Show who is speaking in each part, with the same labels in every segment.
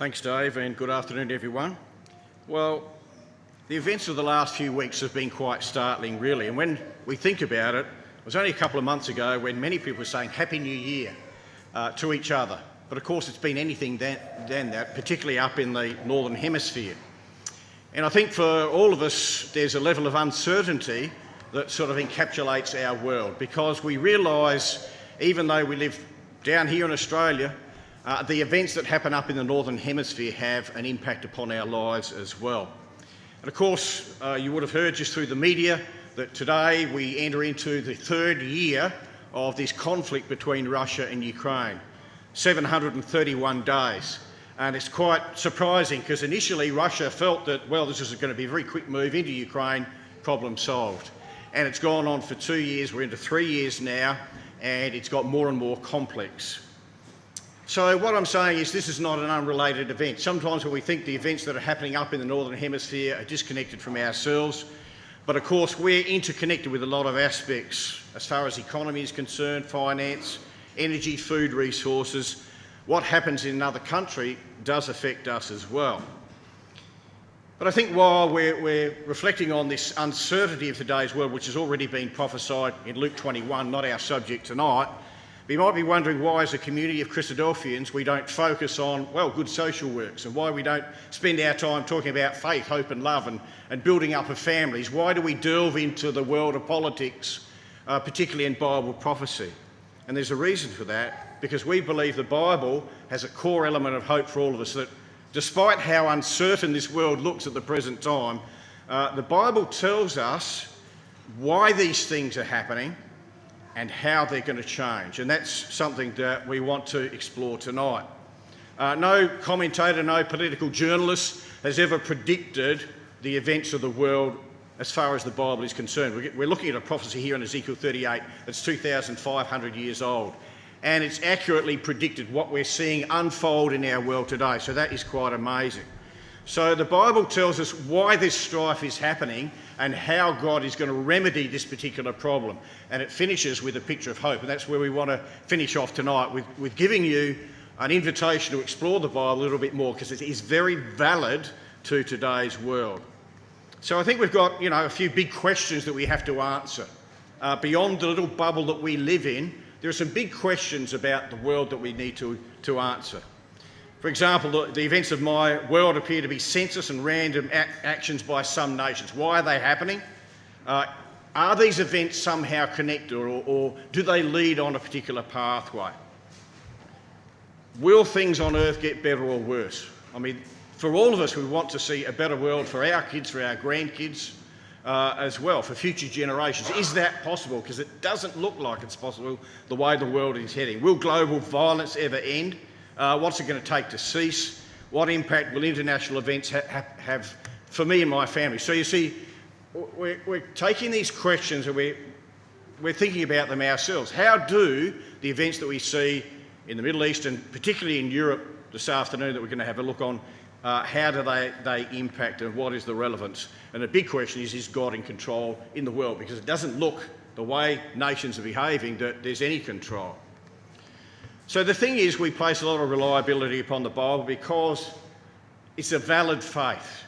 Speaker 1: Thanks, Dave, and good afternoon, everyone. Well, the events of the last few weeks have been quite startling, really, and when we think about it, it was only a couple of months ago when many people were saying Happy New Year to each other. But of course, it's been anything than that, particularly up in the Northern Hemisphere. And I think for all of us, there's a level of uncertainty that sort of encapsulates our world, because we realise, even though we live down here in Australia, the events that happen up in the Northern Hemisphere have an impact upon our lives as well. And of course, you would have heard just through the media that today we enter into the third year of this conflict between Russia and Ukraine, 731 days. And it's quite surprising because initially Russia felt that, well, this is going to be a very quick move into Ukraine, problem solved. And it's gone on for 2 years, we're into 3 years now, and it's got more and more complex. So what I'm saying is this is not an unrelated event. Sometimes when we think the events that are happening up in the Northern Hemisphere are disconnected from ourselves, but of course we're interconnected with a lot of aspects as far as economy is concerned, finance, energy, food resources. What happens in another country does affect us as well. But I think while we're reflecting on this uncertainty of today's world, which has already been prophesied in Luke 21, not our subject tonight, we might be wondering why, as a community of Christadelphians, we don't focus on, well, good social works, and why we don't spend our time talking about faith, hope and love and building up of families. Why do we delve into the world of politics, particularly in Bible prophecy? And there's a reason for that, because we believe the Bible has a core element of hope for all of us, that despite how uncertain this world looks at the present time, the Bible tells us why these things are happening and how they're going to change. And that's something that we want to explore tonight. No commentator, no political journalist has ever predicted the events of the world as far as the Bible is concerned. We're looking at a prophecy here in Ezekiel 38 that's 2,500 years old. And it's accurately predicted what we're seeing unfold in our world today. So that is quite amazing. So the Bible tells us why this strife is happening and how God is going to remedy this particular problem. And it finishes with a picture of hope. And that's where we want to finish off tonight, with giving you an invitation to explore the Bible a little bit more, because it is very valid to today's world. So I think we've got, a few big questions that we have to answer. Beyond the little bubble that we live in, there are some big questions about the world that we need to answer. For example, the events of my world appear to be senseless and random actions by some nations. Why are they happening? Are these events somehow connected, or do they lead on a particular pathway? Will things on earth get better or worse? I mean, for all of us, we want to see a better world for our kids, for our grandkids as well, for future generations. Is that possible? Because it doesn't look like it's possible the way the world is heading. Will global violence ever end? What's it going to take to cease? What impact will international events have for me and my family? So you see, we're taking these questions and we're thinking about them ourselves. How do the events that we see in the Middle East, and particularly in Europe this afternoon that we're going to have a look on, how do they impact, and what is the relevance? And the big question is God in control in the world? Because it doesn't look, the way nations are behaving, that there's any control. So the thing is, we place a lot of reliability upon the Bible because it's a valid faith.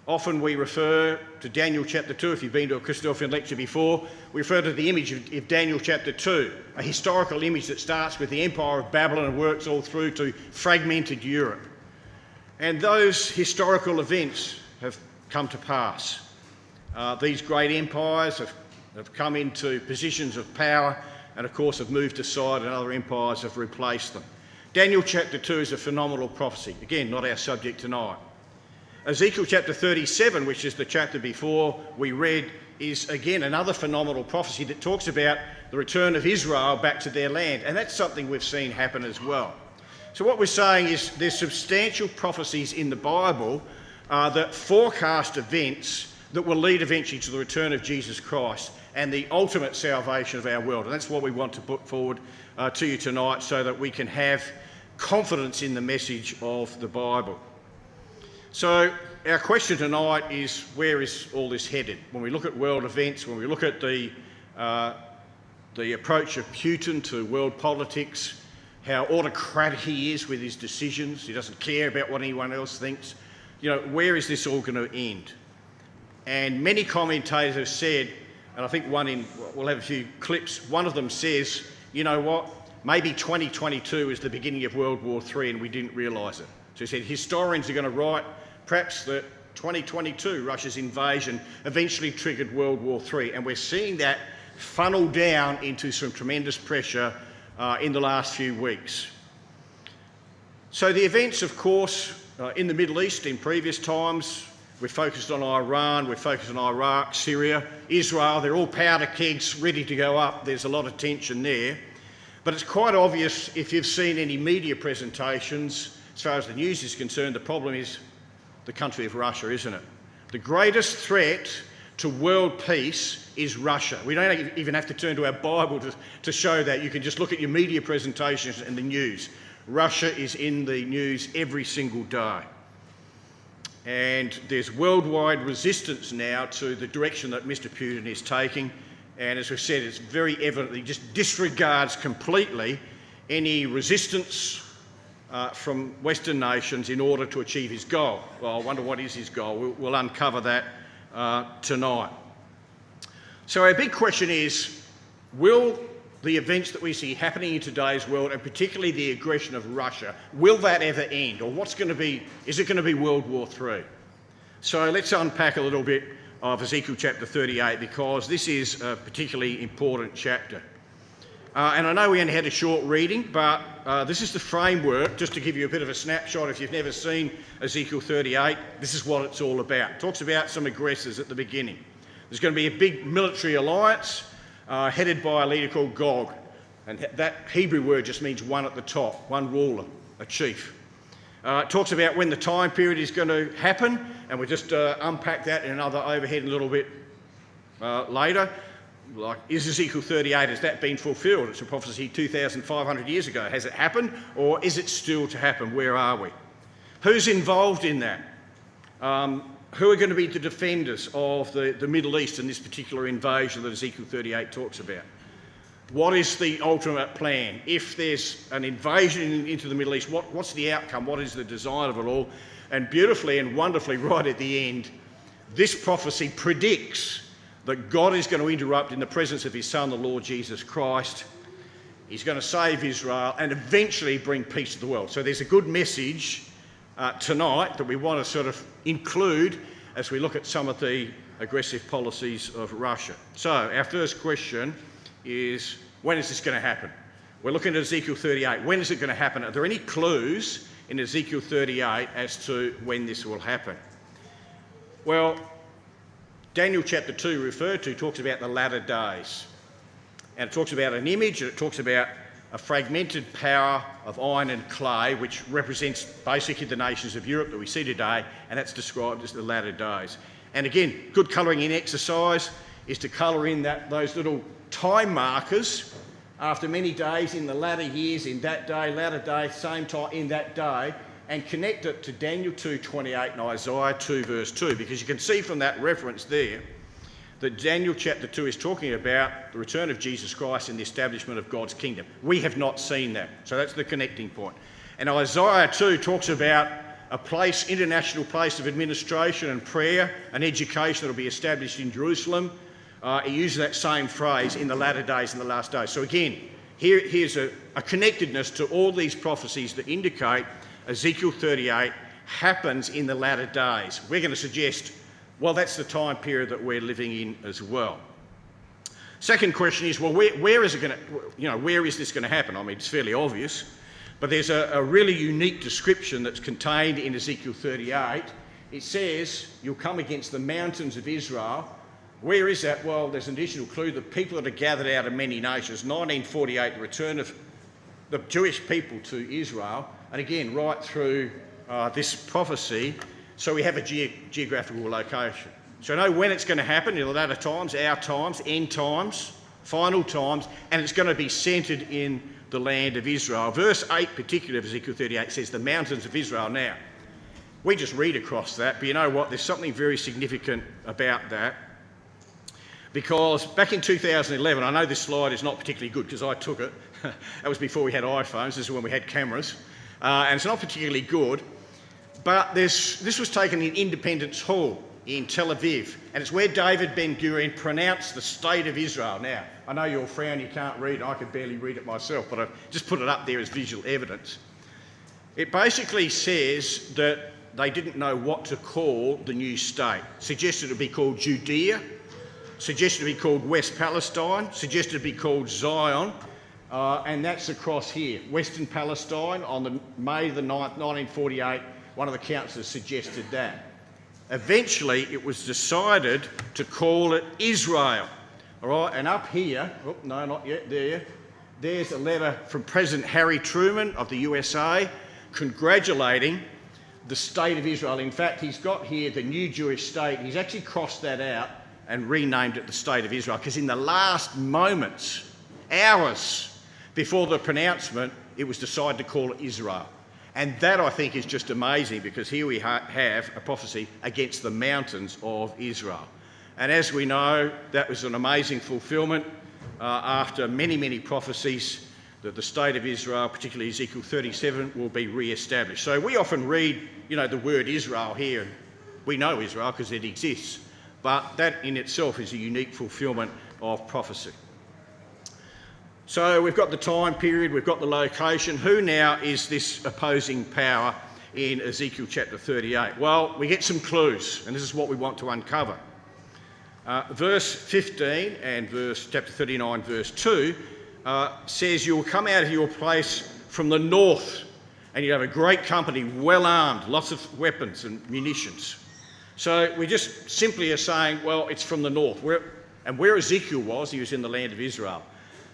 Speaker 1: Often we refer to Daniel chapter 2. If you've been to a Christadelphian lecture before, we refer to the image of Daniel chapter 2, a historical image that starts with the Empire of Babylon and works all through to fragmented Europe. And those historical events have come to pass. These great empires have come into positions of power and of course have moved aside, and other empires have replaced them. Daniel chapter 2 is a phenomenal prophecy. Again, not our subject tonight. Ezekiel chapter 37, which is the chapter before we read, is again another phenomenal prophecy that talks about the return of Israel back to their land, and that's something we've seen happen as well. So what we're saying is there's substantial prophecies in the Bible that forecast events that will lead eventually to the return of Jesus Christ and the ultimate salvation of our world. And that's what we want to put forward to you tonight, so that we can have confidence in the message of the Bible. So our question tonight is, where is all this headed? When we look at world events, when we look at the approach of Putin to world politics, how autocratic he is with his decisions. He doesn't care about what anyone else thinks. Where is this all going to end? And many commentators have said, and I think we'll have a few clips, one of them says, you know what, maybe 2022 is the beginning of World War III and we didn't realise it. So he said historians are going to write perhaps that 2022, Russia's invasion, eventually triggered World War III, and we're seeing that funnel down into some tremendous pressure in the last few weeks. So the events, of course, in the Middle East in previous times, we're focused on Iran, we're focused on Iraq, Syria, Israel, they're all powder kegs ready to go up. There's a lot of tension there. But it's quite obvious if you've seen any media presentations, as far as the news is concerned, the problem is the country of Russia, isn't it? The greatest threat to world peace is Russia. We don't even have to turn to our Bible to show that. You can just look at your media presentations and the news. Russia is in the news every single day. And there's worldwide resistance now to the direction that Mr. Putin is taking. And as we've said, it's very evident he just disregards completely any resistance from Western nations in order to achieve his goal. Well, I wonder what is his goal. We'll uncover that tonight. So our big question is, will the events that we see happening in today's world, and particularly the aggression of Russia, will that ever end? Or is it going to be World War III? So let's unpack a little bit of Ezekiel chapter 38, because this is a particularly important chapter. And I know we only had a short reading, but this is the framework, just to give you a bit of a snapshot. If you've never seen Ezekiel 38, this is what it's all about. It talks about some aggressors at the beginning. There's going to be a big military alliance headed by a leader called Gog. And that Hebrew word just means one at the top, one ruler, a chief. It talks about when the time period is going to happen, and we'll just unpack that in another overhead a little bit later. Like, is Ezekiel 38, has that been fulfilled? It's a prophecy 2,500 years ago. Has it happened, or is it still to happen? Where are we? Who's involved in that? Who are going to be the defenders of the Middle East in this particular invasion that Ezekiel 38 talks about? What is the ultimate plan? If there's an invasion into the Middle East, what's the outcome? What is the design of it all? And beautifully and wonderfully, right at the end, this prophecy predicts that God is going to interrupt in the presence of his Son, the Lord Jesus Christ. He's going to save Israel and eventually bring peace to the world. So there's a good message tonight that we want to sort of include as we look at some of the aggressive policies of Russia. So our first question is, when is this going to happen? We're looking at Ezekiel 38. When is it going to happen? Are there any clues in Ezekiel 38 as to when this will happen? Well, Daniel chapter 2 referred to talks about the latter days. And it talks about an image, and it talks about a fragmented power of iron and clay, which represents basically the nations of Europe that we see today, and that's described as the latter days. And again, good colouring in exercise is to colour in those little time markers after many days in the latter years, in that day, latter day, same time in that day, and connect it to Daniel 2:28 and Isaiah 2 verse 2, because you can see from that reference there that Daniel chapter 2 is talking about the return of Jesus Christ and the establishment of God's kingdom. We have not seen that, so that's the connecting point. And Isaiah 2 talks about a place, international place of administration and prayer and education that will be established in Jerusalem. He uses that same phrase, in the latter days, in the last days. So again, here's a connectedness to all these prophecies that indicate Ezekiel 38 happens in the latter days. We're going to suggest, well, that's the time period that we're living in as well. Second question is, well, where is it going to, where is this going to happen? I mean, it's fairly obvious, but there's a really unique description that's contained in Ezekiel 38. It says, you'll come against the mountains of Israel. Where is that? Well, there's an additional clue. The people that are gathered out of many nations, 1948, the return of the Jewish people to Israel, and again, right through this prophecy, so we have a geographical location. So know when it's going to happen, in the latter times, our times, end times, final times, and it's going to be centred in the land of Israel. Verse 8 particularly of Ezekiel 38 says the mountains of Israel. Now, we just read across that, but you know what? There's something very significant about that. Because back in 2011, I know this slide is not particularly good because I took it. That was before we had iPhones. This is when we had cameras. And it's not particularly good. But this was taken in Independence Hall in Tel Aviv. And it's where David Ben-Gurion pronounced the state of Israel. Now, I know you'll frown, you can't read it. I could barely read it myself, but I've just put it up there as visual evidence. It basically says that they didn't know what to call the new state. Suggested it would be called Judea, suggested it be called West Palestine, suggested it be called Zion, and that's across here. Western Palestine on May the 9th, 1948, one of the councillors suggested that. Eventually, it was decided to call it Israel. All right, and up here, oh, no, not yet, there's a letter from President Harry Truman of the USA congratulating the state of Israel. In fact, he's got here the new Jewish state. He's actually crossed that out and renamed it the State of Israel, because in the last moments, hours before the pronouncement, it was decided to call it Israel. And that, I think, is just amazing, because here we have a prophecy against the mountains of Israel. And as we know, that was an amazing fulfilment after many, many prophecies that the state of Israel, particularly Ezekiel 37, will be re-established. So we often read, the word Israel here. We know Israel because it exists. But that in itself is a unique fulfilment of prophecy. So we've got the time period, we've got the location. Who now is this opposing power in Ezekiel chapter 38? Well, we get some clues, and this is what we want to uncover. Verse 15 and chapter 39, verse 2, says, "You will come out of your place from the north, and you have a great company, well armed, lots of weapons and munitions." So we just simply are saying, well, it's from the north. Where Ezekiel was, he was in the land of Israel.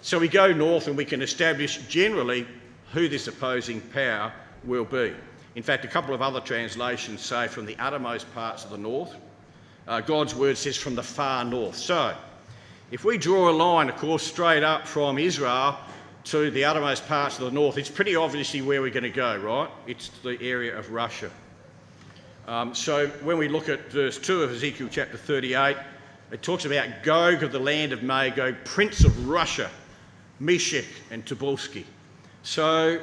Speaker 1: So we go north and we can establish generally who this opposing power will be. In fact, a couple of other translations say from the uttermost parts of the north. God's word says from the far north. So if we draw a line, of course, straight up from Israel to the uttermost parts of the north, it's pretty obviously where we're going to go, right? It's the area of Russia. So when we look at verse 2 of Ezekiel chapter 38, it talks about Gog of the land of Magog, prince of Russia, Meshech and Tobolsky. So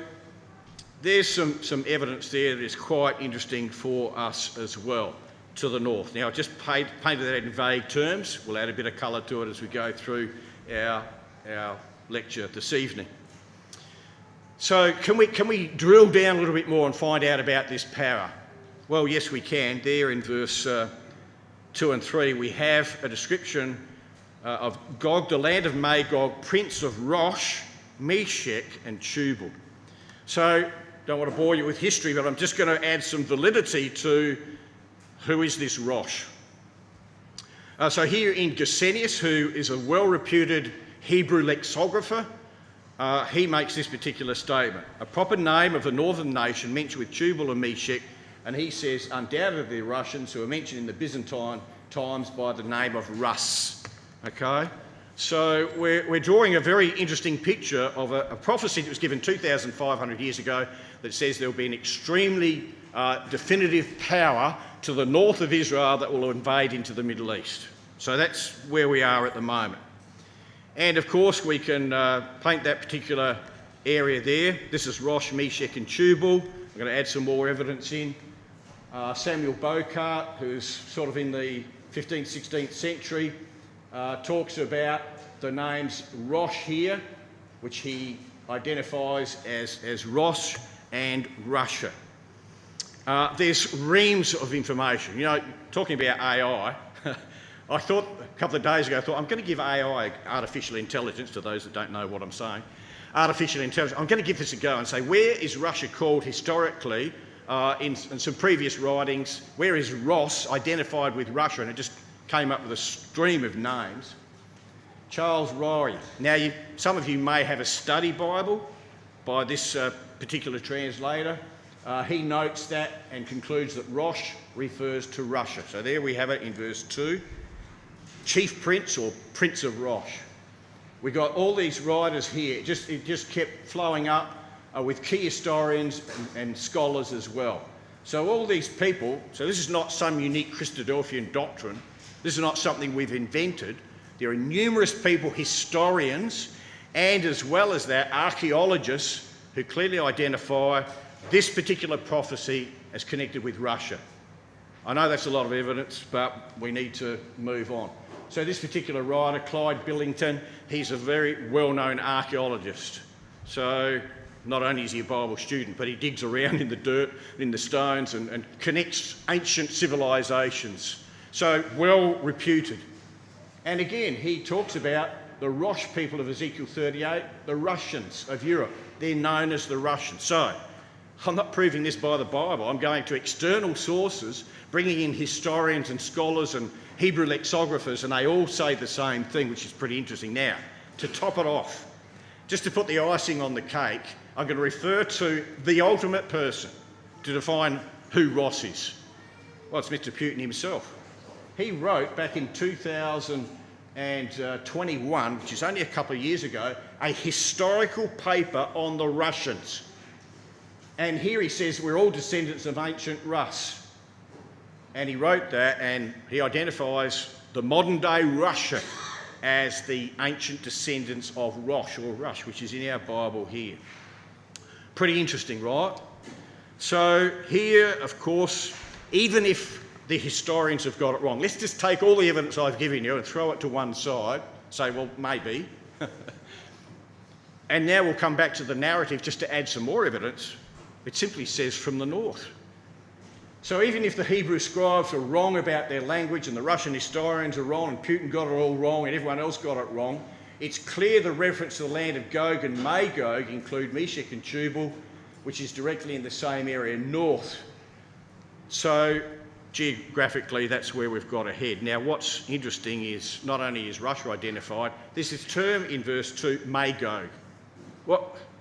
Speaker 1: there's some evidence there that is quite interesting for us as well, to the north. Now, I've just painted that in vague terms. We'll add a bit of colour to it as we go through our lecture this evening. So can we drill down a little bit more and find out about this power? Well, yes, we can. There in verse 2 and 3, we have a description of Gog, the land of Magog, prince of Rosh, Meshech and Tubal. So, don't want to bore you with history, but I'm just going to add some validity to who is this Rosh. So here in Gesenius, who is a well-reputed Hebrew lexicographer, he makes this particular statement. A proper name of a northern nation mentioned with Tubal and Meshech, and he says undoubtedly the Russians, who are mentioned in the Byzantine times by the name of Rus. Okay? So we're drawing a very interesting picture of a prophecy that was given 2,500 years ago that says there will be an extremely definitive power to the north of Israel that will invade into the Middle East. So that's where we are at the moment. And of course we can paint that particular area there. This is Rosh, Meshech and Tubal. I'm going to add some more evidence in. Samuel Bocart, who's sort of in the 15th, 16th century, talks about the names Rosh here, which he identifies as Rosh and Russia. There's reams of information. Talking about AI, I thought a couple of days ago, I'm going to give AI, artificial intelligence, to those that don't know what I'm saying, artificial intelligence, I'm going to give this a go and say, where is Russia called historically in some previous writings? Where is Ross identified with Russia? And it just came up with a stream of names. Charles Rory. Now, some of you may have a study Bible by this particular translator. He notes that and concludes that Rosh refers to Russia. So there we have it in verse 2. Chief Prince or Prince of Rosh. We got all these writers here. It just kept flowing up with key historians and scholars as well. So all these people, so this is not some unique Christadelphian doctrine. This is not something we've invented. There are numerous people, historians, and as well as that, archaeologists who clearly identify this particular prophecy as connected with Russia. I know that's a lot of evidence, but we need to move on. So this particular writer, Clyde Billington, he's a very well-known archaeologist. So not only is he a Bible student, but he digs around in the dirt, in the stones, and connects ancient civilisations. So well reputed. And again, he talks about the Rosh people of Ezekiel 38, the Russians of Europe. They're known as the Russians. So I'm not proving this by the Bible. I'm going to external sources, bringing in historians and scholars and Hebrew lexicographers, and they all say the same thing, which is pretty interesting. Now, to top it off, just to put the icing on the cake, I'm going to refer to the ultimate person to define who Ross is. Well, it's Mr. Putin himself. He wrote back in 2021, which is only a couple of years ago, a historical paper on the Russians. And here he says we're all descendants of ancient Rus. And he wrote that, and he identifies the modern day Russia as the ancient descendants of Rosh, or Rush, which is in our Bible here. Pretty interesting, right? So here, of course, even if the historians have got it wrong, let's just take all the evidence I've given you and throw it to one side, say, well, maybe. And now we'll come back to the narrative just to add some more evidence. It simply says from the north. So even if the Hebrew scribes are wrong about their language and the Russian historians are wrong and Putin got it all wrong and everyone else got it wrong, it's clear the reference to the land of Gog and Magog include Meshech and Tubal, which is directly in the same area north. So geographically, that's where we've got to head. Now, what's interesting is not only is Russia identified, there's this term in verse 2, Magog.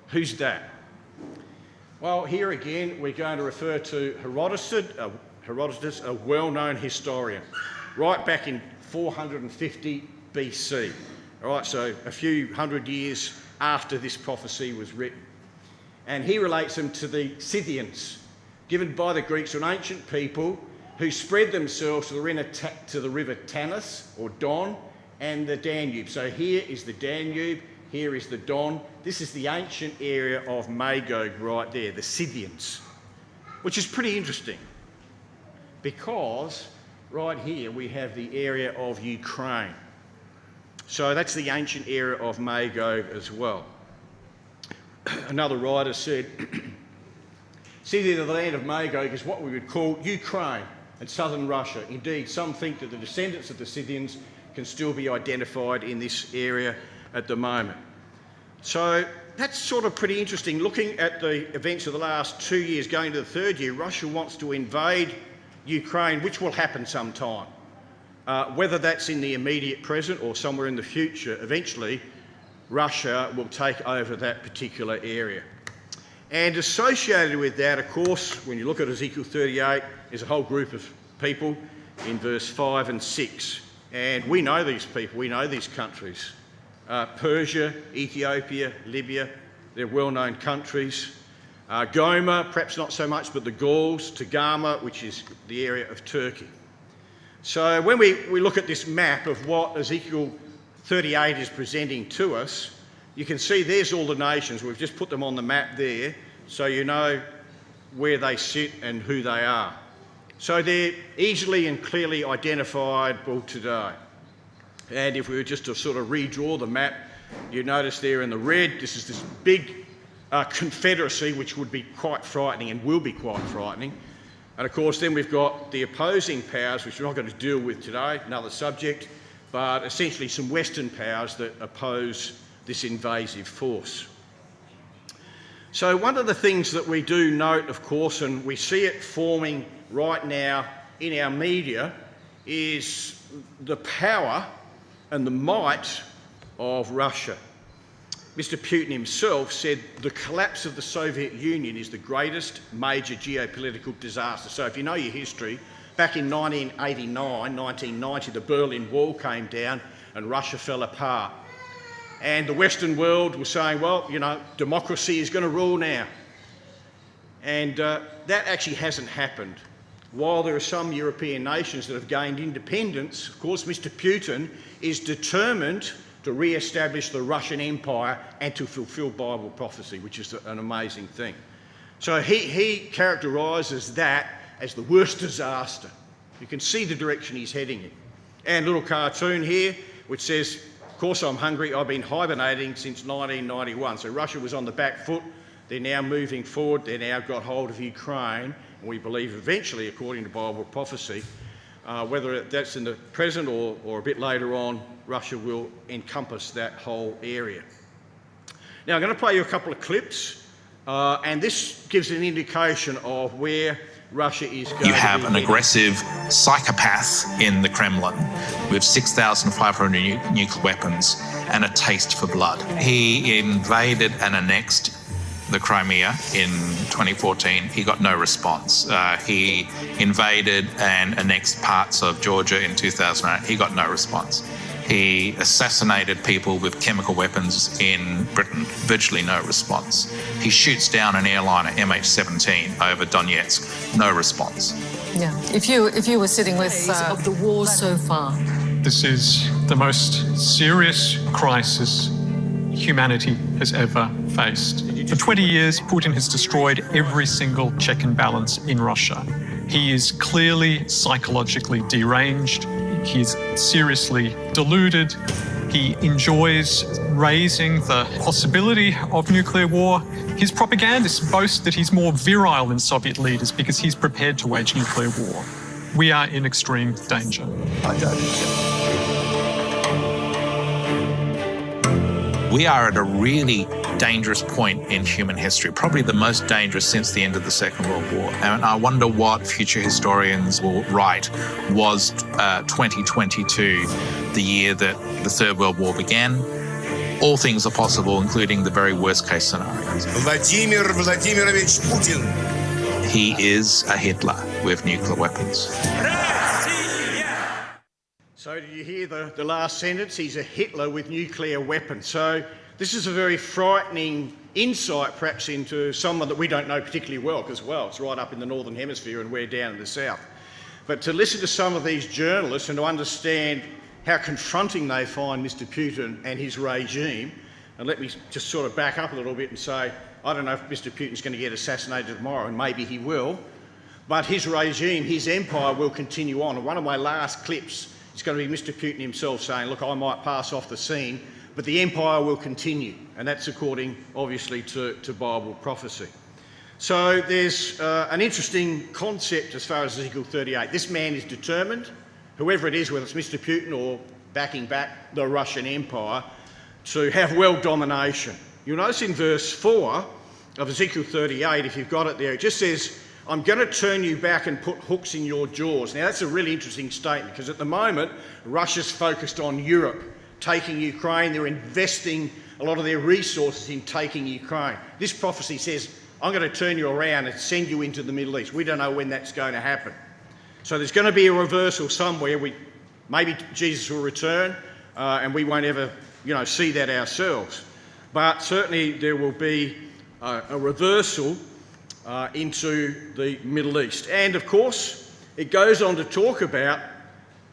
Speaker 1: Who's that? Well, here again, we're going to refer to Herodotus, a well-known historian, right back in 450 BC. All right, so a few hundred years after this prophecy was written. And he relates them to the Scythians, given by the Greeks, an ancient people who spread themselves to the river Tanis, or Don, and the Danube. So here is the Danube, here is the Don. This is the ancient area of Magog right there, the Scythians, which is pretty interesting because right here we have the area of Ukraine. So that's the ancient area of Magog as well. Another writer said, Scythia, the land of Magog, is what we would call Ukraine and southern Russia. Indeed, some think that the descendants of the Scythians can still be identified in this area at the moment. So that's sort of pretty interesting. Looking at the events of the last 2 years, going to the third year, Russia wants to invade Ukraine, which will happen sometime. Whether that's in the immediate present or somewhere in the future, eventually Russia will take over that particular area. And associated with that, of course, when you look at Ezekiel 38, is a whole group of people in verse 5 and 6. And we know these people, we know these countries. Persia, Ethiopia, Libya, they're well-known countries. Goma, perhaps not so much, but the Gauls, Tagama, which is the area of Turkey. So when we look at this map of what Ezekiel 38 is presenting to us, you can see there's all the nations. We've just put them on the map there, so you know where they sit and who they are. So they're easily and clearly identifiable today. And if we were just to sort of redraw the map, you notice there in the red, this is this big confederacy, which would be quite frightening and will be quite frightening. And of course, then we've got the opposing powers, which we're not going to deal with today, another subject, but essentially some Western powers that oppose this invasive force. So one of the things that we do note, of course, and we see it forming right now in our media, is the power and the might of Russia. Mr. Putin himself said the collapse of the Soviet Union is the greatest major geopolitical disaster. So if you know your history, back in 1989, 1990, the Berlin Wall came down and Russia fell apart. And the Western world was saying, well, you know, democracy is going to rule now. And that actually hasn't happened. while there are some European nations that have gained independence, of course, Mr. Putin is determined to re-establish the Russian Empire and to fulfil Bible prophecy, which is an amazing thing. So he characterises that as the worst disaster. You can see the direction he's heading in. And a little cartoon here, which says, of course I'm hungry, I've been hibernating since 1991. So Russia was on the back foot, they're now moving forward, they've now got hold of Ukraine, and we believe eventually, according to Bible prophecy, whether that's in the present or a bit later on, Russia will encompass that whole area. Now I'm going to play you a couple of clips, and this gives an indication of where Russia is going.
Speaker 2: You have an aggressive psychopath in the Kremlin with 6,500 nuclear weapons and a taste for blood. He invaded and annexed the Crimea in 2014. He got no response. He invaded and annexed parts of Georgia in 2008. He got no response. He assassinated people with chemical weapons in Britain, virtually no response. He shoots down an airliner, MH17, over Donetsk, no response.
Speaker 3: Yeah, if you were sitting with of the war so far.
Speaker 4: This is the most serious crisis humanity has ever faced. For 20 years, Putin has destroyed every single check and balance in Russia. He is clearly psychologically deranged. He is seriously deluded. He enjoys raising the possibility of nuclear war. His propagandists boast that he's more virile than Soviet leaders because he's prepared to wage nuclear war. We are in extreme danger.
Speaker 2: We are at a really dangerous point in human history, probably the most dangerous since the end of the Second World War. And I wonder what future historians will write. Was 2022 the year that the Third World War began? All things are possible, including the very worst case scenarios.
Speaker 5: Vladimir Vladimirovich Putin.
Speaker 2: He is a Hitler with nuclear weapons.
Speaker 1: So did you hear the last sentence? He's a Hitler with nuclear weapons. So this is a very frightening insight perhaps into someone that we don't know particularly well, because, well, it's right up in the Northern Hemisphere and we're down in the South. But to listen to some of these journalists and to understand how confronting they find Mr. Putin and his regime, and let me just sort of back up a little bit and say, I don't know if Mr. Putin's going to get assassinated tomorrow, and maybe he will, but his regime, his empire will continue on. And one of my last clips is going to be Mr. Putin himself saying, look, I might pass off the scene, but the empire will continue. And that's according, obviously, to Bible prophecy. So there's an interesting concept as far as Ezekiel 38. This man is determined, whoever it is, whether it's Mr. Putin or backing back the Russian Empire, to have world domination. You'll notice in verse 4 of Ezekiel 38, if you've got it there, it just says, I'm going to turn you back and put hooks in your jaws. Now, that's a really interesting statement, because at the moment, Russia's focused on Europe, taking Ukraine. They're investing a lot of their resources in taking Ukraine. This prophecy says, I'm going to turn you around and send you into the Middle East. We don't know when that's going to happen. So there's going to be a reversal somewhere. Maybe Jesus will return and we won't ever, see that ourselves. But certainly there will be a reversal into the Middle East. And of course, it goes on to talk about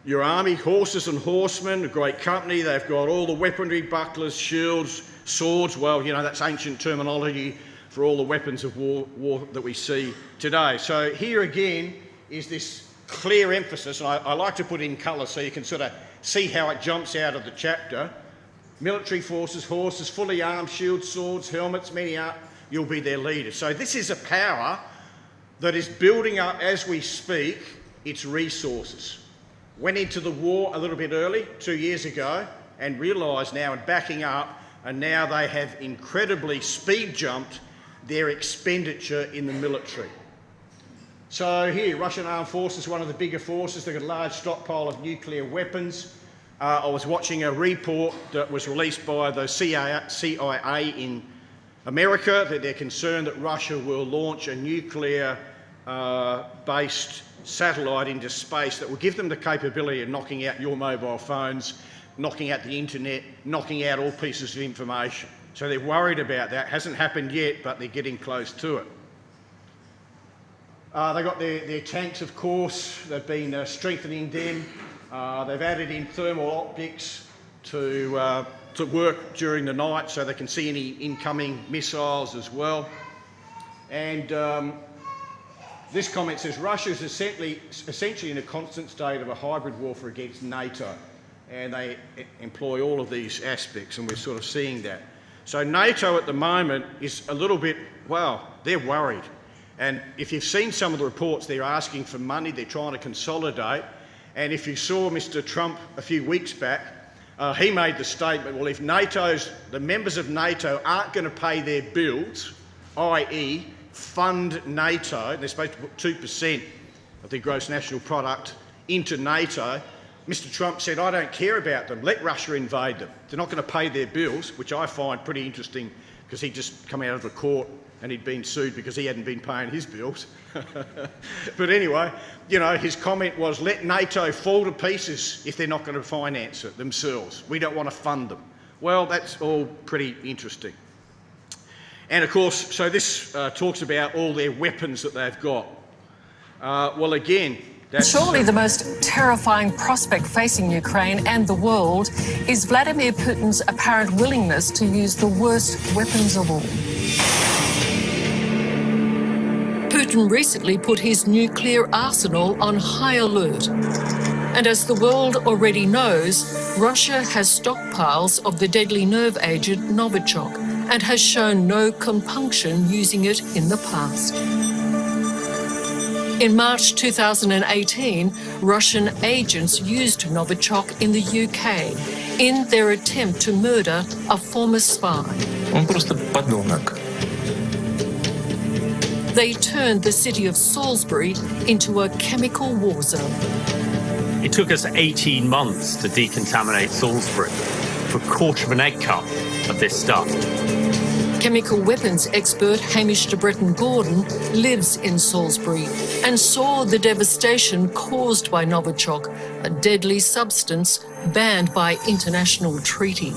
Speaker 1: your army, horses and horsemen, a great company. They've got all the weaponry, bucklers, shields, swords. Well, that's ancient terminology for all the weapons of war that we see today. So here again is this clear emphasis, and I like to put in colour so you can sort of see how it jumps out of the chapter. Military forces, horses, fully armed, shields, swords, helmets, many are, you'll be their leaders. So this is a power that is building up as we speak its resources. Went into the war a little bit early, 2 years ago, and realised now and backing up, and now they have incredibly speed jumped their expenditure in the military. So here, Russian armed forces, one of the bigger forces. They've got a large stockpile of nuclear weapons. I was watching a report that was released by the CIA in America, that they're concerned that Russia will launch a nuclear-based satellite into space that will give them the capability of knocking out your mobile phones, knocking out the internet, knocking out all pieces of information. So they're worried about that. Hasn't happened yet, but they're getting close to it. They've got their tanks, of course. They've been strengthening them. They've added in thermal optics to work during the night so they can see any incoming missiles as well. And this comment says Russia is essentially in a constant state of a hybrid warfare against NATO, and they employ all of these aspects, and we're sort of seeing that. So NATO at the moment is a little bit, well, they're worried. And if you've seen some of the reports, they're asking for money, they're trying to consolidate. And if you saw Mr. Trump a few weeks back, he made the statement, well, if the members of NATO aren't going to pay their bills, i.e. fund NATO, and they're supposed to put 2% of their gross national product into NATO, Mr. Trump said, I don't care about them, let Russia invade them. They're not going to pay their bills, which I find pretty interesting because he'd just come out of the court and he'd been sued because he hadn't been paying his bills. But anyway, you know, his comment was, let NATO fall to pieces if they're not going to finance it themselves. We don't want to fund them. Well, that's all pretty interesting. And of course, so this talks about all their weapons that they've got. Well, again, that's...
Speaker 3: Surely the most terrifying prospect facing Ukraine and the world is Vladimir Putin's apparent willingness to use the worst weapons of all. Putin recently put his nuclear arsenal on high alert. And as the world already knows, Russia has stockpiles of the deadly nerve agent Novichok and has shown no compunction using it in the past. In March 2018, Russian agents used Novichok in the UK in their attempt to murder a former spy.
Speaker 6: Он просто подонок.
Speaker 3: They turned the city of Salisbury into a chemical war zone.
Speaker 7: It took us 18 months to decontaminate Salisbury for a quarter of an egg cup of this stuff.
Speaker 3: Chemical weapons expert Hamish de Bretton-Gordon lives in Salisbury and saw the devastation caused by Novichok, a deadly substance banned by international treaty.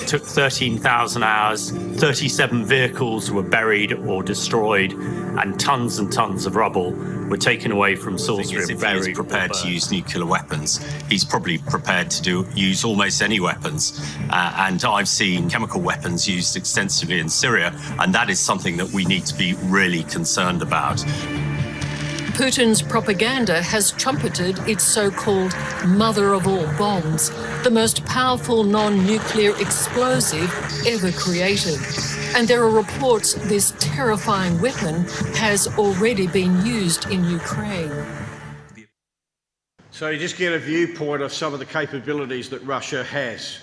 Speaker 7: It took 13,000 hours, 37 vehicles were buried or destroyed, and tons of rubble were taken away from Salisbury.
Speaker 8: If he is prepared to use nuclear weapons, he's probably prepared to use almost any weapons. And I've seen chemical weapons used extensively in Syria, and that is something that we need to be really concerned about.
Speaker 3: Putin's propaganda has trumpeted its so-called mother of all bombs, the most powerful non-nuclear explosive ever created. And there are reports this terrifying weapon has already been used in Ukraine.
Speaker 1: So you just get a viewpoint of some of the capabilities that Russia has.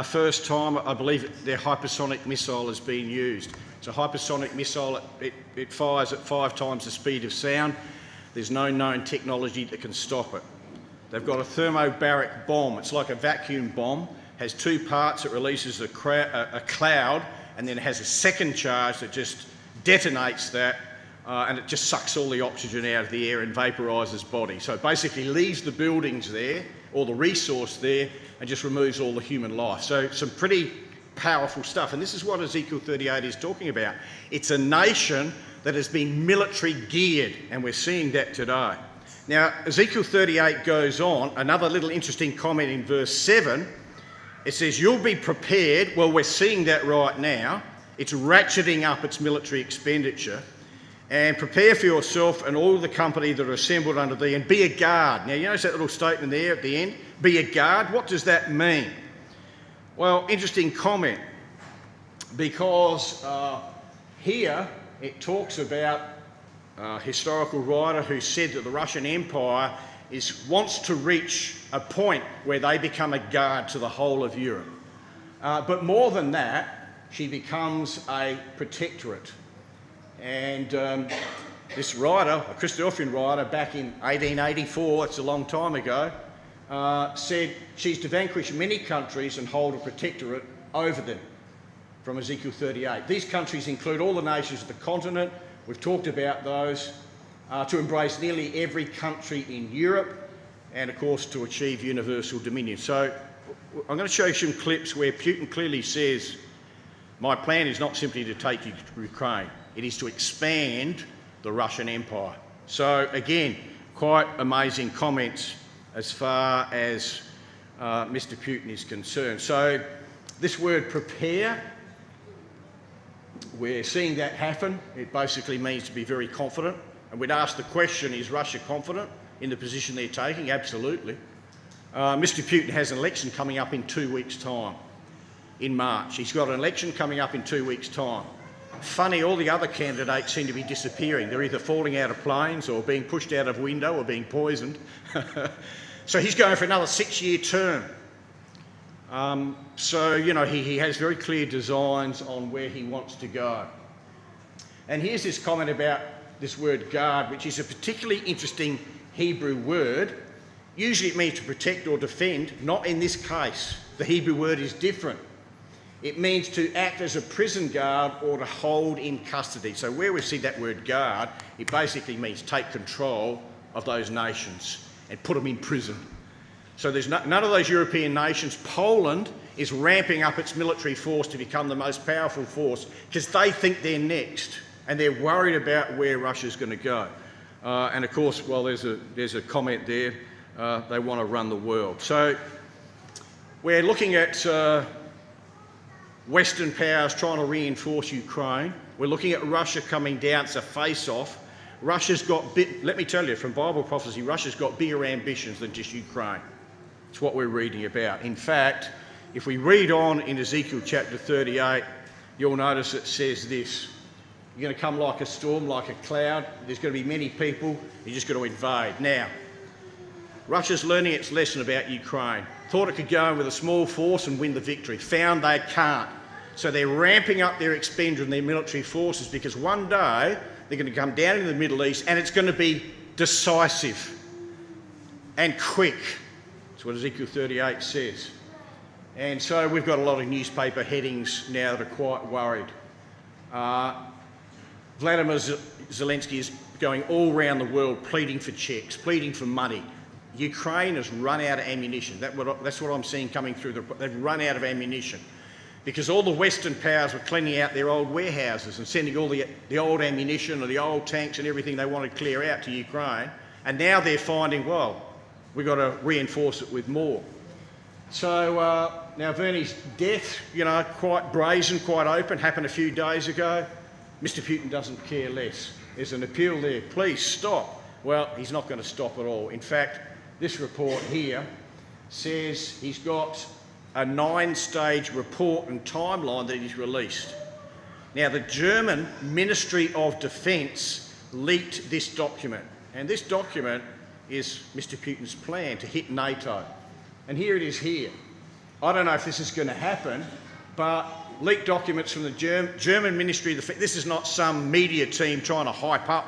Speaker 1: First time, I believe their hypersonic missile has been used. It's a hypersonic missile, it fires at 5 times the speed of sound. There's no known technology that can stop it. They've got a thermobaric bomb. It's like a vacuum bomb, has 2 parts. It releases a cloud, and then it has a second charge that just detonates that, and it just sucks all the oxygen out of the air and vaporises bodies. So it basically leaves the buildings there, or the resource there, and just removes all the human life. So some pretty powerful stuff. And this is what Ezekiel 38 is talking about. It's a nation that has been military geared, and we're seeing that today. Now, Ezekiel 38 goes on, another little interesting comment in verse 7. It says, you'll be prepared. Well, we're seeing that right now. It's ratcheting up its military expenditure. And prepare for yourself and all the company that are assembled under thee, and be a guard. Now, you notice that little statement there at the end? Be a guard. What does that mean? Well, interesting comment, because here it talks about a historical writer who said that the Russian Empire wants to reach a point where they become a guard to the whole of Europe. But more than that, she becomes a protectorate. And this writer, a Christofian writer, back in 1884, it's a long time ago, said she's to vanquish many countries and hold a protectorate over them, from Ezekiel 38. These countries include all the nations of the continent. We've talked about those, to embrace nearly every country in Europe, and of course to achieve universal dominion. So I'm going to show you some clips where Putin clearly says, my plan is not simply to take Ukraine, it is to expand the Russian Empire. So again, quite amazing comments as far as Mr. Putin is concerned. So this word prepare, we're seeing that happen. It basically means to be very confident. And we'd ask the question, is Russia confident in the position they're taking? Absolutely. Mr. Putin has an election coming up in 2 weeks' time, in March. He's got an election coming up in 2 weeks' time. Funny, all the other candidates seem to be disappearing. They're either falling out of planes or being pushed out of a window or being poisoned. So he's going for another 6-year term. So, you know, he has very clear designs on where he wants to go. And here's this comment about this word guard, which is a particularly interesting Hebrew word. Usually it means to protect or defend. Not in this case. The Hebrew word is different. It means to act as a prison guard or to hold in custody. So where we see that word guard, it basically means take control of those nations and put them in prison. So there's none of those European nations. Poland is ramping up its military force to become the most powerful force because they think they're next and they're worried about where Russia's going to go. And of course, well, there's a comment there. They want to run the world. So we're looking at Western powers trying to reinforce Ukraine. We're looking at Russia coming down. It's a face-off. Russia's got, let me tell you, from Bible prophecy, Russia's got bigger ambitions than just Ukraine. It's what we're reading about. In fact, if we read on in Ezekiel chapter 38, you'll notice it says this. You're going to come like a storm, like a cloud. There's going to be many people. You're just going to invade. Now, Russia's learning its lesson about Ukraine. Thought it could go in with a small force and win the victory. Found they can't. So they're ramping up their expenditure and their military forces because one day they're going to come down into the Middle East and it's going to be decisive and quick. That's what Ezekiel 38 says. And so we've got a lot of newspaper headings now that are quite worried. Vladimir Zelensky is going all around the world pleading for checks, pleading for money. Ukraine has run out of ammunition. That's what I'm seeing coming through. They've run out of ammunition because all the Western powers were cleaning out their old warehouses and sending all the old ammunition and the old tanks and everything they want to clear out to Ukraine. And now they're finding, well, we've got to reinforce it with more. So now Verni's death, you know, quite brazen, quite open, happened a few days ago. Mr. Putin doesn't care less. There's an appeal there, please stop. Well, he's not going to stop at all. In fact, this report here says he's got a 9-stage report and timeline that he's released. Now, the German Ministry of Defence leaked this document, and this document is Mr. Putin's plan to hit NATO. And here it is here. I don't know if this is going to happen, but leaked documents from the German Ministry of Defence. This is not some media team trying to hype up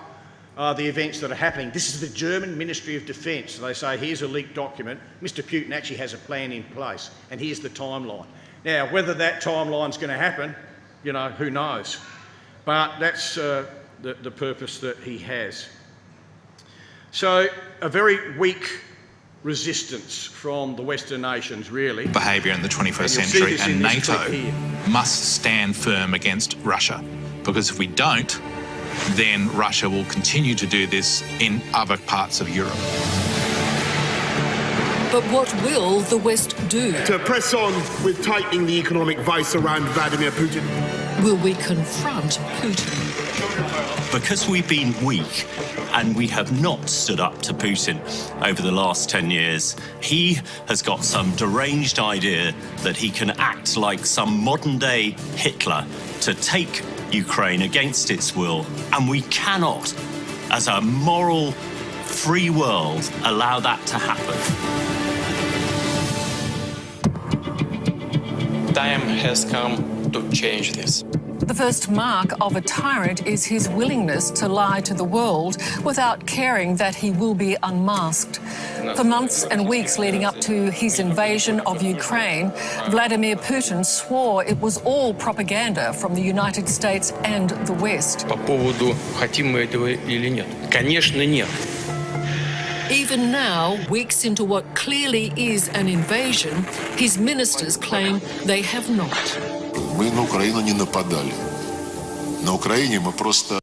Speaker 1: the events that are happening. This is the German Ministry of Defence. They say, here's a leaked document. Mr. Putin actually has a plan in place, and here's the timeline. Now, whether that timeline's going to happen, you know, who knows? But that's the purpose that he has. So, a very weak resistance from the Western nations, really.
Speaker 2: Behaviour in the 21st century, and NATO must stand firm against Russia, because if we don't, then Russia will continue to do this in other parts of Europe.
Speaker 3: But what will the West do?
Speaker 5: To press on with tightening the economic vice around Vladimir Putin.
Speaker 3: Will we confront Putin?
Speaker 8: Because we've been weak and we have not stood up to Putin over the last 10 years, he has got some deranged idea that he can act like some modern-day Hitler to take Ukraine against its will, and we cannot, as a moral, free world, allow that to happen.
Speaker 6: Time has come to change this.
Speaker 3: The first mark of a tyrant is his willingness to lie to the world without caring that he will be unmasked. For months and weeks leading up to his invasion of Ukraine, Vladimir Putin swore it was all propaganda from the United States and the West.
Speaker 6: По поводу, хотим мы этого или нет? Конечно, нет.
Speaker 3: Even now, weeks into what clearly is an invasion, his ministers claim they have not.
Speaker 9: Мы на Украину не нападали. На Украине мы просто...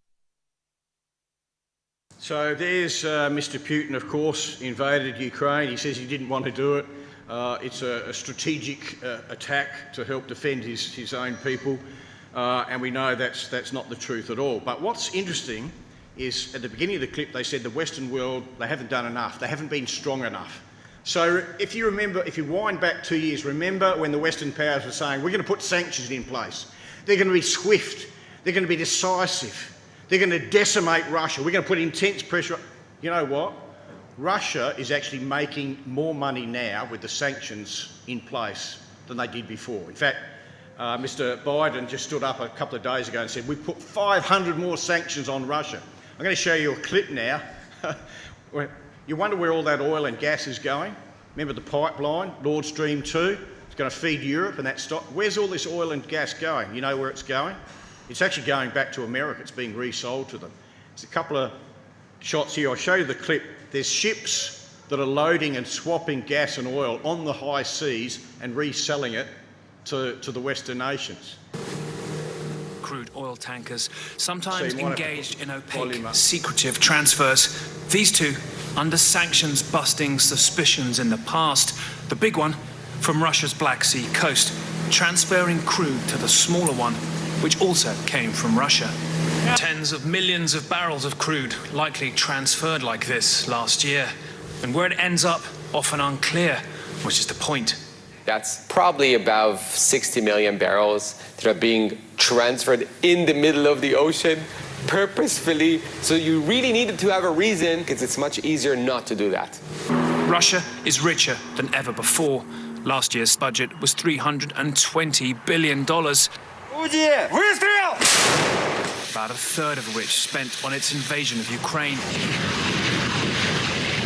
Speaker 1: So there's Mr. Putin, of course, invaded Ukraine. He says he didn't want to do it. It's a strategic attack to help defend his own people, and we know that's not the truth at all. But what's interesting is at the beginning of the clip they said the Western world, they haven't done enough, they haven't been strong enough. So if you remember, if you wind back 2 years, remember when the Western powers were saying we're going to put sanctions in place, they're going to be swift, they're going to be decisive, they're going to decimate Russia, we're going to put intense pressure. You know what? Russia is actually making more money now with the sanctions in place than they did before. In fact, Mr. Biden just stood up a couple of days ago and said, we put 500 more sanctions on Russia. I'm going to show you a clip now. You wonder where all that oil and gas is going. Remember the pipeline, Nord Stream 2? It's going to feed Europe and that stock. Where's all this oil and gas going? You know where it's going? It's actually going back to America. It's being resold to them. There's a couple of shots here. I'll show you the clip. There's ships that are loading and swapping gas and oil on the high seas and reselling it to the Western nations.
Speaker 9: Crude oil tankers, sometimes engaged in opaque, secretive transfers. These two under sanctions busting suspicions in the past. The big one from Russia's Black Sea coast, transferring crude to the smaller one, which also came from Russia. Tens of millions of barrels of crude likely transferred like this last year. And where it ends up, often unclear, which is the point.
Speaker 10: That's probably about 60 million barrels that are being transferred in the middle of the ocean purposefully. So you really needed to have a reason, because it's much easier not to do that.
Speaker 9: Russia is richer than ever before. Last year's budget was $320 billion. About a third of which spent on its invasion of Ukraine.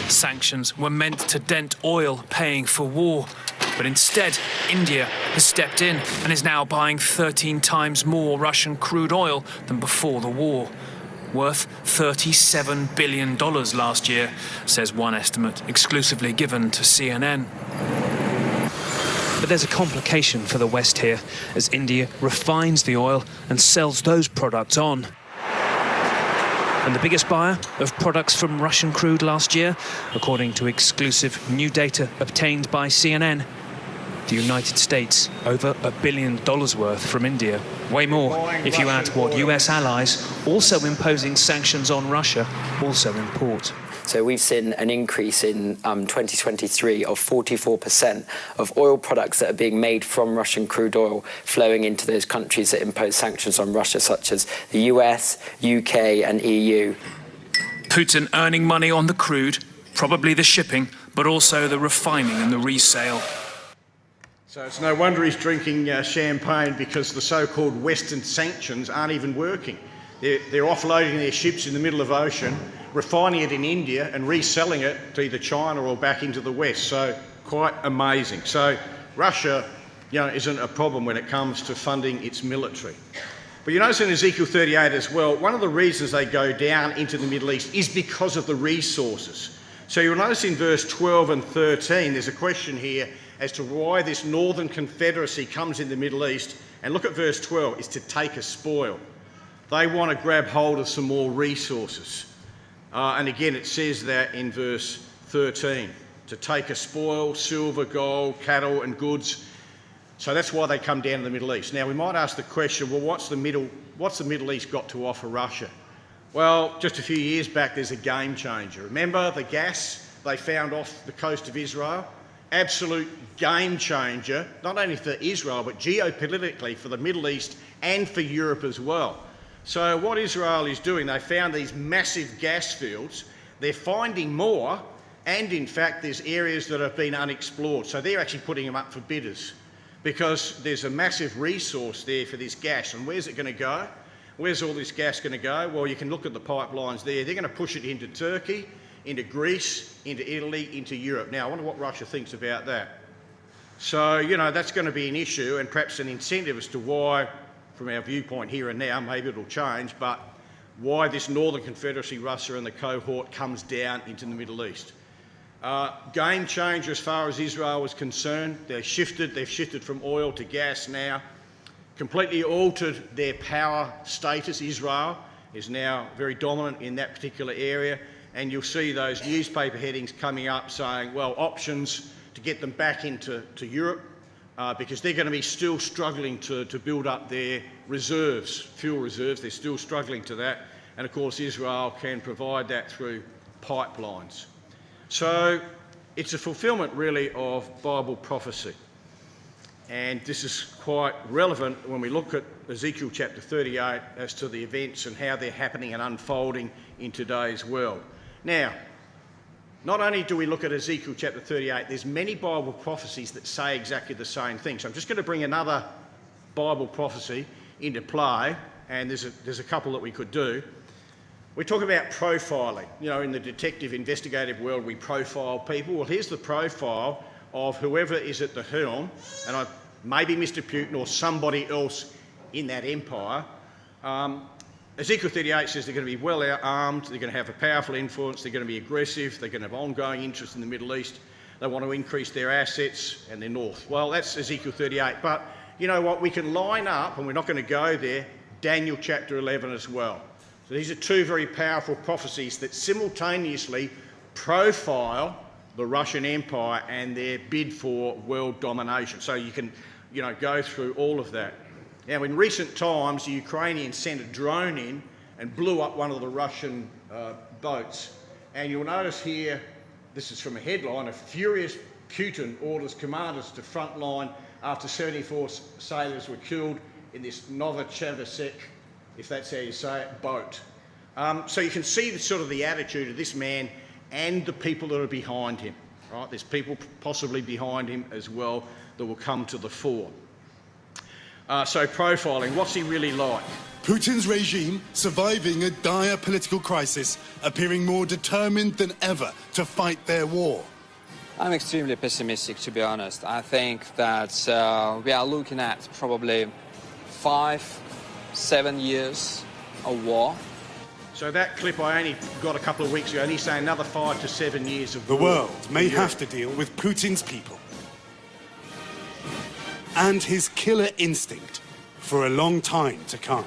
Speaker 9: Sanctions were meant to dent oil paying for war. But instead, India has stepped in and is now buying 13 times more Russian crude oil than before the war, worth $37 billion last year, says one estimate exclusively given to CNN. But there's a complication for the West here, as India refines the oil and sells those products on. And the biggest buyer of products from Russian crude last year, according to exclusive new data obtained by CNN, the United States, over $1 billion worth from India. Way more if you add what US allies, also imposing sanctions on Russia, also import.
Speaker 11: So we've seen an increase in 2023 of 44% of oil products that are being made from Russian crude oil flowing into those countries that impose sanctions on Russia, such as the US, UK and EU.
Speaker 9: Putin earning money on the crude, probably the shipping, but also the refining and the resale.
Speaker 1: So it's no wonder he's drinking champagne, because the so-called Western sanctions aren't even working. They're offloading their ships in the middle of the ocean, refining it in India and reselling it to either China or back into the West. So quite amazing. So Russia, isn't a problem when it comes to funding its military. But you notice in Ezekiel 38 as well, one of the reasons they go down into the Middle East is because of the resources. So you'll notice in verse 12 and 13, there's a question here as to why this Northern Confederacy comes in the Middle East. And look at verse 12, it's to take a spoil. They want to grab hold of some more resources. And again, it says that in verse 13, to take a spoil, silver, gold, cattle and goods. So that's why they come down to the Middle East. Now, we might ask the question, well, what's the Middle East got to offer Russia? Well, just a few years back, there's a game changer. Remember the gas they found off the coast of Israel? Absolute game changer, not only for Israel, but geopolitically for the Middle East and for Europe as well. So what Israel is doing, they found these massive gas fields. They're finding more, and in fact, there's areas that have been unexplored. So they're actually putting them up for bidders, because there's a massive resource there for this gas. And where's it going to go? Where's all this gas going to go? Well, you can look at the pipelines there. They're going to push it into Turkey, into Greece, into Italy, into Europe. Now, I wonder what Russia thinks about that. So, that's going to be an issue, and perhaps an incentive as to why, from our viewpoint here and now, maybe it'll change, but why this Northern Confederacy, Russia and the cohort comes down into the Middle East. Game changer as far as Israel was concerned. They've shifted from oil to gas now, completely altered their power status, Israel, is now very dominant in that particular area, and you'll see those newspaper headings coming up saying, well, options to get them back into Europe, because they're going to be still struggling to build up their reserves, fuel reserves. They're still struggling to that. And of course, Israel can provide that through pipelines. So it's a fulfilment really of Bible prophecy. And this is quite relevant when we look at Ezekiel chapter 38 as to the events and how they're happening and unfolding in today's world. Now, not only do we look at Ezekiel chapter 38, there's many Bible prophecies that say exactly the same thing. So I'm just going to bring another Bible prophecy into play, and there's a couple that we could do. We talk about profiling. You know, in the detective investigative world, we profile people. Well, here's the profile of whoever is at the helm, and maybe Mr. Putin or somebody else in that empire. Ezekiel 38 says they're going to be well armed, they're going to have a powerful influence, they're going to be aggressive, they're going to have ongoing interest in the Middle East, they want to increase their assets and their north. Well, that's Ezekiel 38. But you know what? We can line up, and we're not going to go there, Daniel chapter 11 as well. So these are two very powerful prophecies that simultaneously profile the Russian Empire and their bid for world domination. So you can, you know, go through all of that. Now, in recent times, the Ukrainians sent a drone in and blew up one of the Russian boats. And you'll notice here, this is from a headline, a furious Putin orders commanders to front line after 74 sailors were killed in this Novochavasek, if that's how you say it, boat. So you can see sort of the attitude of this man and the people that are behind him. Right? There's people possibly behind him as well that will come to the fore. So profiling, what's he really like?
Speaker 12: Putin's regime surviving a dire political crisis, appearing more determined than ever to fight their war.
Speaker 13: I'm extremely pessimistic, to be honest. I think that we are looking at probably 5-7 years of war.
Speaker 1: So that clip I only got a couple of weeks ago, and he's saying another 5 to 7 years of war.
Speaker 12: The world may have to deal with Putin's people and his killer instinct for a long time to come.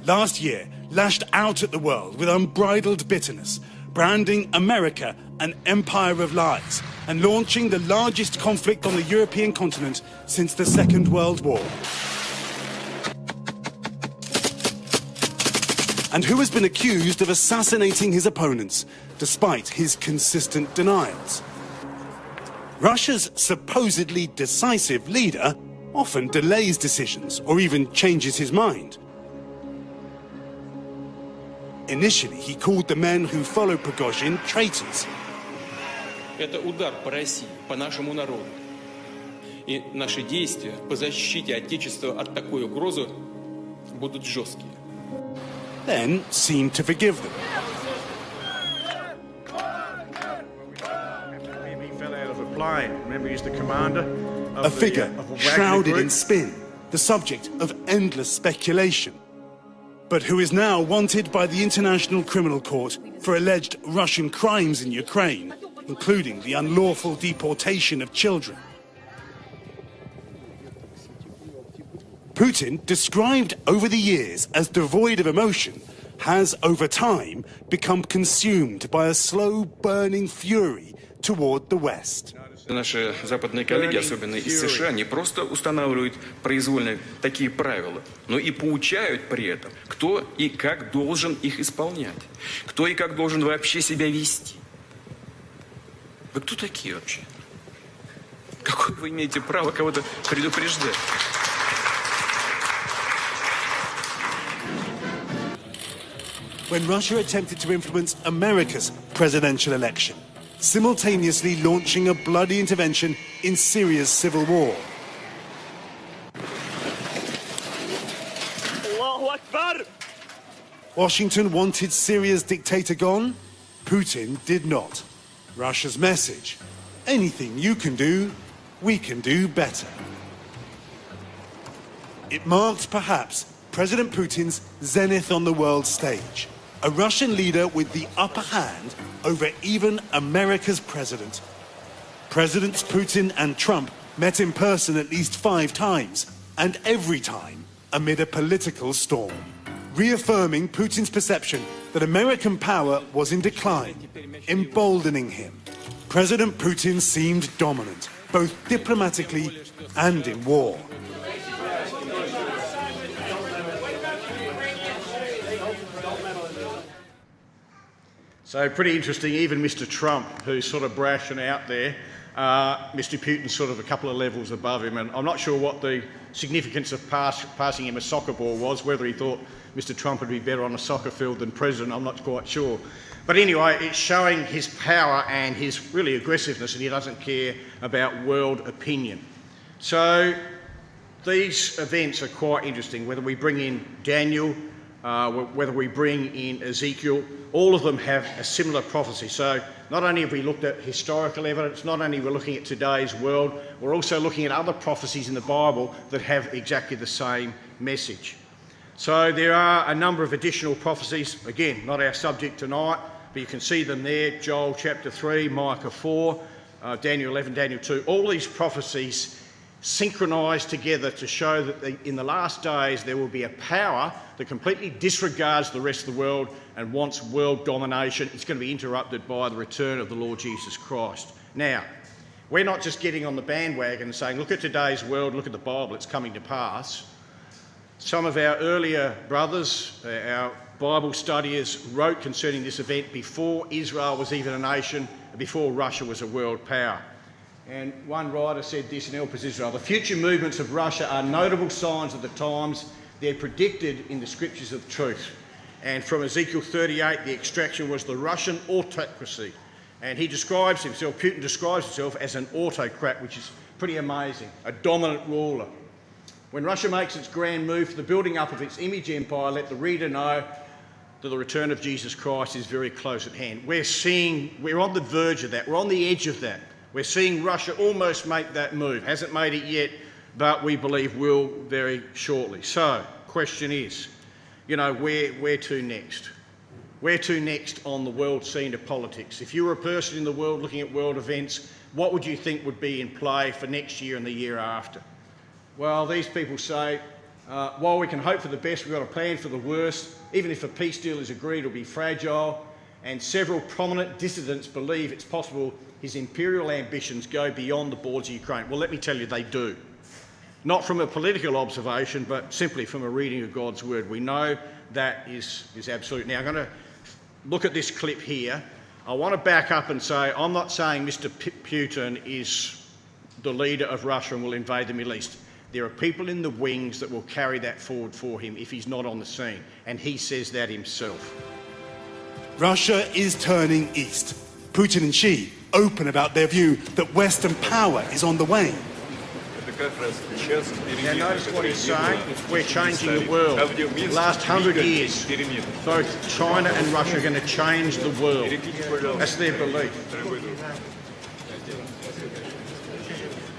Speaker 12: Last year, lashed out at the world with unbridled bitterness, branding America an empire of lies, and launching the largest conflict on the European continent since the Second World War. And who has been accused of assassinating his opponents, despite his consistent denials. Russia's supposedly decisive leader often delays decisions or even changes his mind. Initially, he called the men who follow Prigozhin traitors.
Speaker 6: Это удар по России, по нашему народу. И наши действия по защите Отечества от такой угрозы будут жесткие.
Speaker 12: Then seemed to forgive them.
Speaker 1: He fell out of a plane. Remember, he's the commander of
Speaker 12: A figure shrouded
Speaker 1: group.
Speaker 12: in spin, the subject of endless speculation, but who is now wanted by the International Criminal Court for alleged Russian crimes in Ukraine, including the unlawful deportation of children. Putin, described over the years as devoid of emotion, has over time become consumed by a slow-burning fury toward the West.
Speaker 14: Наши западные коллеги, особенно из США, не просто устанавливают произвольно такие правила, но и поучают при этом, кто и как должен их исполнять, кто и как должен вообще себя вести. Вы кто такие вообще? Какое вы имеете право кого-то предупреждать?
Speaker 12: When Russia attempted to influence America's presidential election, simultaneously launching a bloody intervention in Syria's civil war.
Speaker 15: Allahu Akbar!
Speaker 12: Washington wanted Syria's dictator gone. Putin did not. Russia's message: anything you can do, we can do better. It marked perhaps President Putin's zenith on the world stage. A Russian leader with the upper hand over even America's president. Presidents Putin and Trump met in person at least 5 times, and every time amid a political storm, reaffirming Putin's perception that American power was in decline, emboldening him. President Putin seemed dominant, both diplomatically and in war.
Speaker 1: So pretty interesting, even Mr. Trump, who's sort of brash and out there, Mr. Putin's sort of a couple of levels above him, and I'm not sure what the significance of passing him a soccer ball was, whether he thought Mr. Trump would be better on a soccer field than president, I'm not quite sure. But anyway, it's showing his power and his really aggressiveness, and he doesn't care about world opinion. So these events are quite interesting, whether we bring in Daniel, whether we bring in Ezekiel, all of them have a similar prophecy. So not only have we looked at historical evidence, not only we're looking at today's world, we're also looking at other prophecies in the Bible that have exactly the same message. So there are a number of additional prophecies, again, not our subject tonight, but you can see them there, Joel chapter 3, Micah 4, Daniel 11, Daniel 2, all these prophecies synchronised together to show that in the last days there will be a power that completely disregards the rest of the world and wants world domination. It's going to be interrupted by the return of the Lord Jesus Christ. Now, we're not just getting on the bandwagon and saying, look at today's world, look at the Bible, it's coming to pass. Some of our earlier brothers, our Bible studiers, wrote concerning this event before Israel was even a nation, before Russia was a world power. And one writer said this in Help Us Israel: the future movements of Russia are notable signs of the times. They're predicted in the scriptures of truth. And from Ezekiel 38, the extraction was the Russian autocracy. And he describes himself, Putin describes himself as an autocrat, which is pretty amazing, a dominant ruler. When Russia makes its grand move for the building up of its image empire, let the reader know that the return of Jesus Christ is very close at hand. We're on the verge of that, we're on the edge of that. We're seeing Russia almost make that move. Hasn't made it yet, but we believe will very shortly. So, question is, where to next? Where to next on the world scene of politics? If you were a person in the world looking at world events, what would you think would be in play for next year and the year after? Well, these people say, while we can hope for the best, we've got to plan for the worst. Even if a peace deal is agreed, it'll be fragile. And several prominent dissidents believe it's possible his imperial ambitions go beyond the borders of Ukraine. Well, let me tell you, they do. Not from a political observation, but simply from a reading of God's word. We know that is absolute. Now, I'm going to look at this clip here. I want to back up and say, I'm not saying Mr. Putin is the leader of Russia and will invade the Middle East. There are people in the wings that will carry that forward for him if he's not on the scene, and he says that himself.
Speaker 12: Russia is turning east. Putin and Xi open about their view that Western power is on the wane.
Speaker 1: Now notice what he's saying, we're changing the world. The last 100 years, both China and Russia are going to change the world. That's their belief.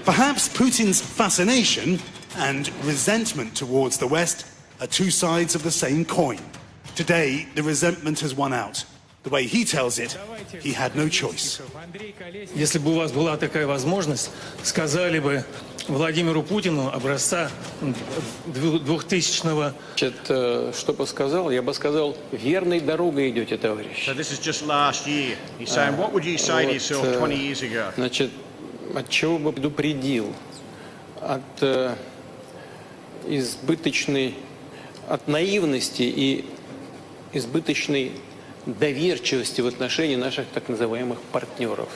Speaker 12: Perhaps Putin's fascination and resentment towards the West are two sides of the same coin. Today, the resentment has won out. The way he tells it, he had no choice.
Speaker 15: Если бы у вас была такая возможность, сказали бы Владимиру Путину образца 2000-го.
Speaker 16: Что бы сказал? Я бы сказал, верной дорогой идете, товарищ.
Speaker 1: So this is just last year. He's saying, what would you say to yourself 20 years ago?
Speaker 16: Значит, от чего бы предупредил? От избыточной, от наивности и избыточной доверчивости в отношении наших так называемых партнеров.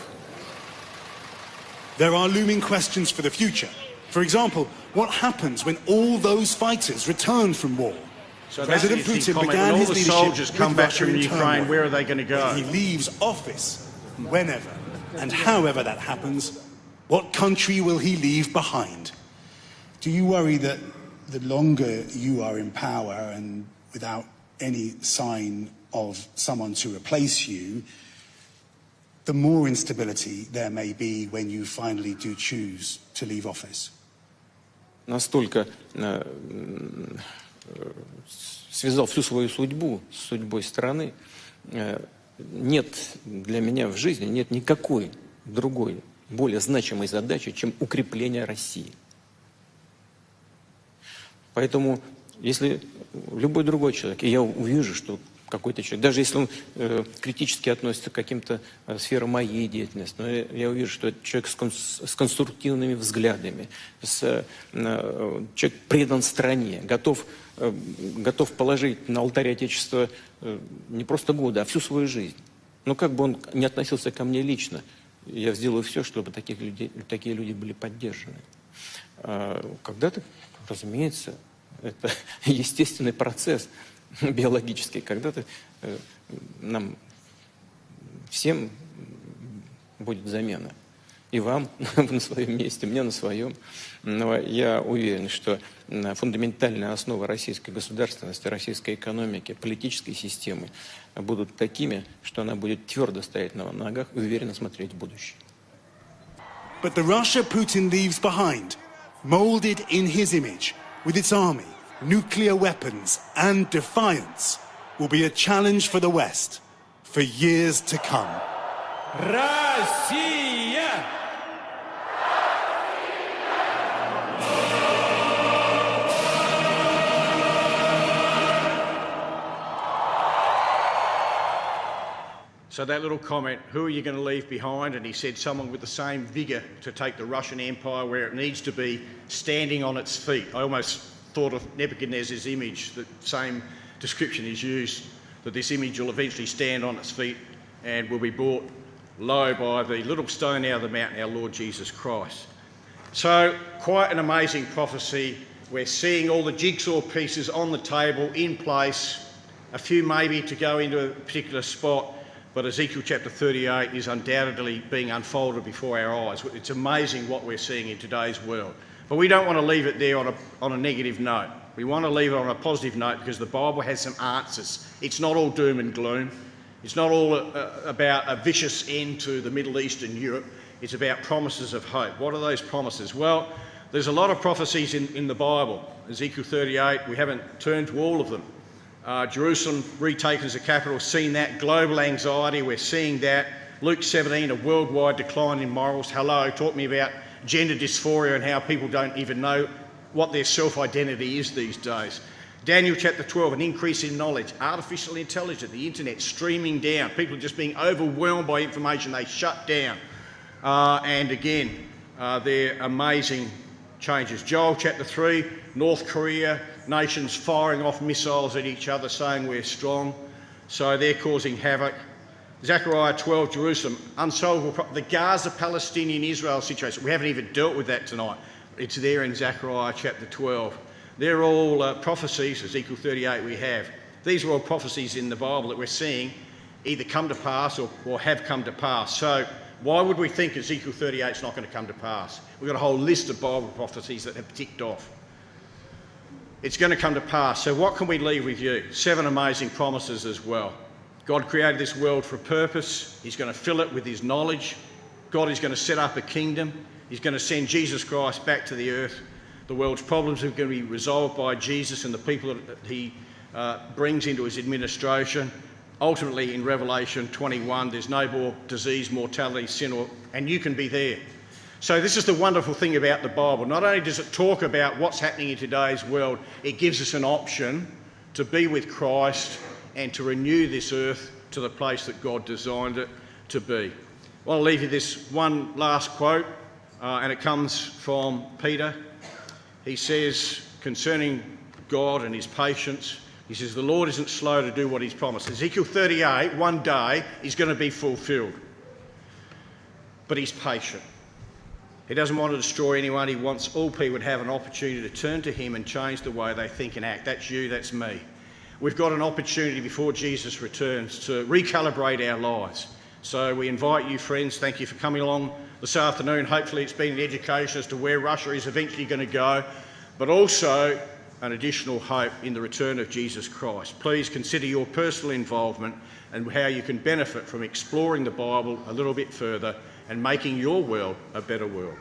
Speaker 12: There are looming questions for the future. For example, what happens when all those fighters return from war?
Speaker 1: So
Speaker 12: President Putin began his leadership
Speaker 1: soldiers come back from Ukraine.
Speaker 12: turmoil.
Speaker 1: Where are they going to go?
Speaker 12: He leaves office whenever and however that happens. What country will he leave behind?
Speaker 17: Do you worry that the longer you are in power and without any sign of someone to replace you, the more instability there may be when you finally do choose to leave office?
Speaker 16: Настолько связал всю свою судьбу с судьбой страны. Нет для меня в жизни нет никакой другой более значимой задачи, чем укрепление России. Поэтому Если любой другой человек, и я увижу, что какой-то человек, даже если он критически относится к каким-то сферам моей деятельности, но я увижу, что это человек с конструктивными взглядами, человек предан стране, готов положить на алтарь Отечества не просто годы, а всю свою жизнь. Но как бы он не относился ко мне лично, я сделаю все, чтобы такие люди были поддержаны. Когда-то, разумеется, это естественный процесс биологический. Когда-то нам всем будет замена. И вам на своем месте, мне на своем. Но я уверен, что фундаментальная основа российской государственности, российской экономики, политической системы будут такими, что она будет твердо стоять на ногах и уверенно смотреть в будущее.
Speaker 12: But the Russia Putin leaves behind, molded in his image, with its army, nuclear weapons and defiance, will be a challenge for the West for years to come.
Speaker 18: Россия!
Speaker 1: So that little comment, who are you going to leave behind? And he said someone with the same vigour to take the Russian Empire where it needs to be, standing on its feet. I almost thought of Nebuchadnezzar's image, the same description is used, that this image will eventually stand on its feet and will be brought low by the little stone out of the mountain, our Lord Jesus Christ. So quite an amazing prophecy. We're seeing all the jigsaw pieces on the table, in place, a few maybe to go into a particular spot, but Ezekiel chapter 38 is undoubtedly being unfolded before our eyes. It's amazing what we're seeing in today's world. But we don't want to leave it there on a negative note. We want to leave it on a positive note because the Bible has some answers. It's not all doom and gloom. It's not all about a vicious end to the Middle East and Europe. It's about promises of hope. What are those promises? Well, there's a lot of prophecies in the Bible. Ezekiel 38, we haven't turned to all of them. Jerusalem retaken as a capital, seen that. Global anxiety, we're seeing that. Luke 17, a worldwide decline in morals. Hello, talk me about gender dysphoria and how people don't even know what their self-identity is these days. Daniel chapter 12, an increase in knowledge. Artificial intelligence, the internet streaming down. People are just being overwhelmed by information. They shut down. And again, they're amazing changes. Joel chapter 3, North Korea, nations firing off missiles at each other saying we're strong. So they're causing havoc. Zechariah 12, Jerusalem, unsolvable. The Gaza, Palestinian, Israel situation. We haven't even dealt with that tonight. It's there in Zechariah chapter 12. They're all prophecies, Ezekiel 38 we have. These are all prophecies in the Bible that we're seeing either come to pass or have come to pass. So why would we think Ezekiel 38 is not going to come to pass? We've got a whole list of Bible prophecies that have ticked off. It's going to come to pass. So what can we leave with you? 7 amazing promises as well. God created this world for a purpose. He's going to fill it with his knowledge. God is going to set up a kingdom. He's going to send Jesus Christ back to the earth. The world's problems are going to be resolved by Jesus and the people that he brings into his administration. Ultimately, in Revelation 21, there's no more disease, mortality, sin, and you can be there. So this is the wonderful thing about the Bible. Not only does it talk about what's happening in today's world, it gives us an option to be with Christ and to renew this earth to the place that God designed it to be. I want to leave you this one last quote, and it comes from Peter. He says, concerning God and his patience, he says, the Lord isn't slow to do what he's promised. Ezekiel 38, one day, is going to be fulfilled. But he's patient. He doesn't want to destroy anyone. He wants all people to have an opportunity to turn to him and change the way they think and act. That's you, that's me. We've got an opportunity before Jesus returns to recalibrate our lives. So we invite you, friends, thank you for coming along this afternoon. Hopefully it's been an education as to where Russia is eventually going to go, but also an additional hope in the return of Jesus Christ. Please consider your personal involvement and how you can benefit from exploring the Bible a little bit further and making your world a better world.